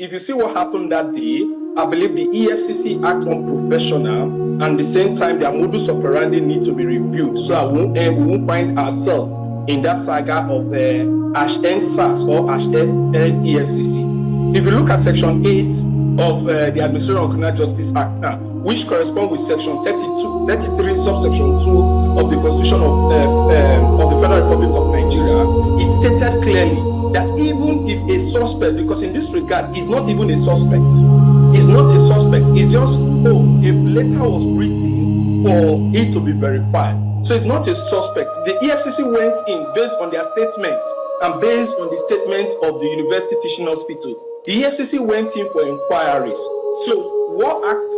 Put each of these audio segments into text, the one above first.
if you see what happened that day, I believe the EFCC act unprofessional, and at the same time, their modus operandi need to be reviewed. So we won't find ourselves in that saga of #EndSARS or #EFCC. If you look at Section 8 of the Administration of Criminal Justice Act now, which corresponds with Section 33, subsection 2 of the Constitution of the Federal Republic of Nigeria, it stated clearly that even if a suspect, because in this regard, is not even a suspect, it's not a suspect, it's just, a letter was written for it to be verified. So it's not a suspect. The EFCC went in based on their statement and based on the statement of the University Teaching Hospital. The EFCC went in for inquiries. So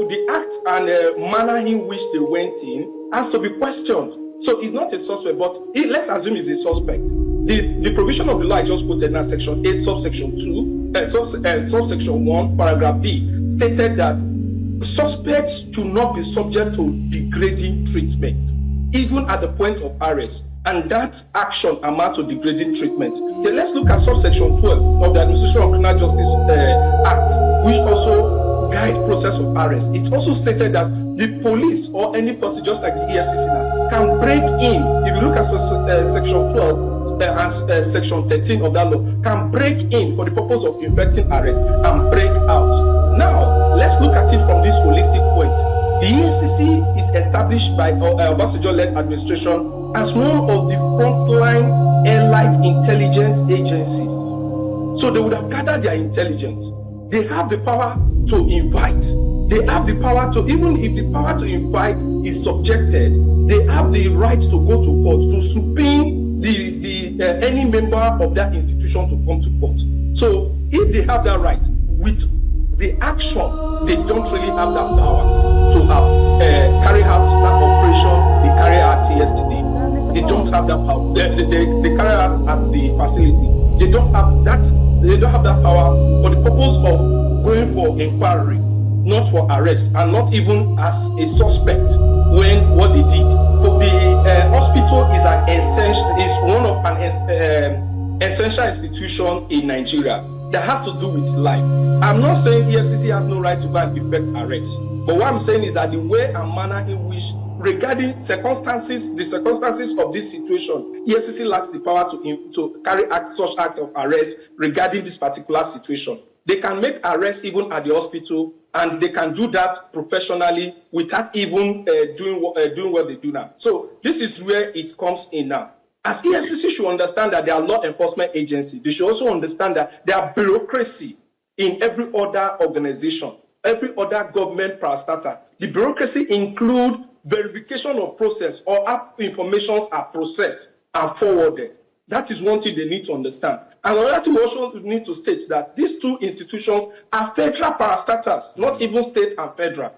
the act and manner in which they went in has to be questioned. So it's not a suspect, but let's assume it's a suspect. The provision of the law I just quoted now, Section 8, subsection 2, subsection 1, paragraph B, stated that suspects should not be subject to degrading treatment, even at the point of arrest. And that action amounts to degrading treatment. Then let's look at subsection 12 of the Administration of Criminal Justice Act, which also guide process of arrest. It also stated that the police or any person, just like the EFCC now, can break in. If you look at section 12 and section 13 of that law, can break in for the purpose of effecting arrest and break out. Now, let's look at it from this holistic point. The EFCC is established by Obasanjo-led administration as one of the frontline allied intelligence agencies. So they would have gathered their intelligence. They have the power to invite. They have the power to, even if the power to invite is subjected, they have the right to go to court, to subpoena any member of that institution to come to court. So if they have that right, with the action, they don't really have that power to have carry out that operation they carry out yesterday. They don't have that power. They carry out at the facility. They don't have that. They don't have that power for the purpose of going for inquiry, not for arrest, and not even as a suspect when what they did. But the hospital is one of an essential institution in Nigeria that has to do with life. I'm not saying EFCC has no right to go and effect arrest, but what I'm saying is that the way and manner in which, regarding the circumstances of this situation, EFCC lacks the power to carry out such acts of arrest regarding this particular situation. They can make arrests even at the hospital, and they can do that professionally without even doing what they do now. So this is where it comes in now. As EFCC should understand that they are law enforcement agency, they should also understand that there are bureaucracy in every other organization, every other government parastatal. The bureaucracy include verification of process, or app informations are processed and forwarded. That is one thing they need to understand. And another thing we also need to state that these two institutions are federal parastatals, not even state and federal.